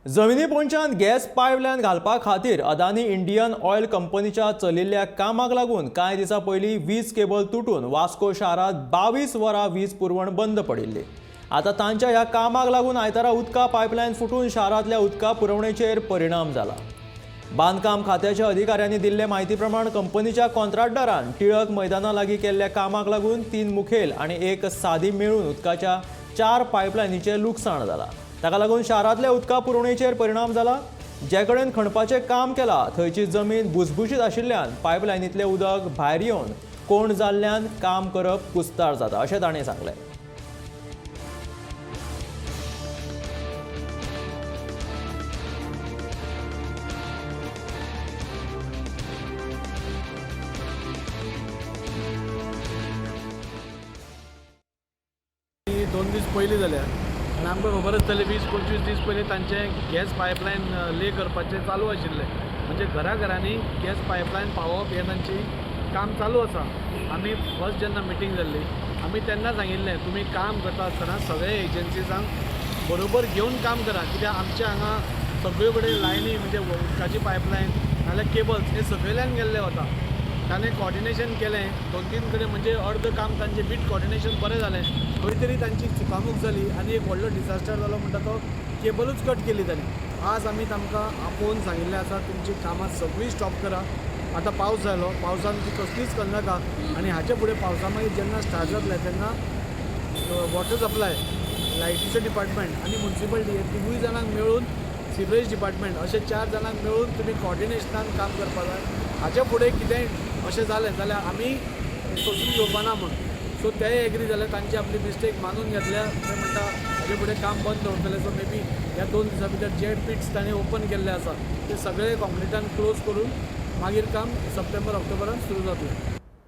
जमिनी पोंच्यान gas pipeline घालपा खातीर अदानी इंडियन ऑयल कंपनीच्या चलिल्ल्या कामाक लागून कांय दिसां पयलीं वीज केबल तुटून वास्को शारांत 22 वरां वीज पुरवण बंद पडिल्ली। आतां तांच्या ह्या कामाक लागून आयतारा उदका पायपलायन फुटून शारांतल्या उदका पुरवणेचेर परिणाम जाला। बांदकाम खात्याच्या अधिकाऱ्यांनी दिल्ले म्हायती प्रमाण कंपनीच्या कॉन्ट्रॅक्टरान टिळक मैदाना लागीं केल्ल्या कामाक लागून 3 मुखेल आनी 1 सादी मेळून उदकाच्या 4 पायपलायनीचें लुकसाण जालां। ताका लागून शारांतल्या उदका पुरवणेचेर परिणाम जाला। जे कडेन खणपाचें काम केलां थंयची जमीन भुसभुशीत आशिल्ल्यान पायपलायनींतलें उदक भायर येवन कोंड जाल्ल्यान काम करप कुस्तार जाता अशें ताणें सांगलें। दोन दीस पयलीं जाल्यार आनी आमकां खबर आसतलें 20-25 दीस पयलीं तांचें गॅस पायपलायन ले करपाचें चालू आशिल्लें। म्हणजे घरांनी गॅस पायपलायन पावप हें तांची काम चालू आसा। आमी फर्स्ट जेन्ना मिटींग जाल्ली आमी तेन्ना सांगिल्लें तुमी काम करता आसतना सगळे एजन्सीजांक बरोबर घेवन काम करा, कित्याक आमच्या हांगा सगळे कडेन लायनी म्हणजे उदकाची पायपलायन नाल्यार केबल्स हे सकयल्यान गेल्ले वता। ताणें कॉर्डिनेशन केलें 2-3 कडेन, म्हणजे अर्द काम तांचें बीट कॉर्डिनेशन बरें जालें। खंय तरी तांची चुकामूक जाली आनी एक व्हडलो डिसास्टर जालो म्हणटा तो केबलूच कट केली ताणें। आज आमी तांकां आपोवन सांगिल्लें आसा तुमची कामां सगळीं स्टॉप करा। आतां पावस जालो, पावसान ती कसलीच करनाका आनी हाचे फुडें पावसा मागीर जेन्ना स्टार्ट जातलें तेन्ना वॉटर सप्लाय, लायटीचो डिपार्टमेंट आनी म्युन्सिपालिटी हे 3 जाणांक मेळून सिवरेज डिपार्टमेंट अशे 4 जाणांक मेळून तुमी कॉर्डिनेशनान काम करपा जाय। हाचे फुडें कितेंय अशें जालें जाल्यार आमी सोंसून घेवपाना म्हण। सो तेय एग्री जाले, तांची आपली मिस्टेक मानून घेतल्या। ते म्हणटा हाचे फुडें काम बंद दवरतले। सो मे बी ह्या 2 दिसां भितर जे पिट्स ताणें ओपन केल्ले आसा ते सगळे कॉन्क्रिटान क्लोज करून मागीर काम सप्टेंबर ऑक्टोबरान सुरू जातलें।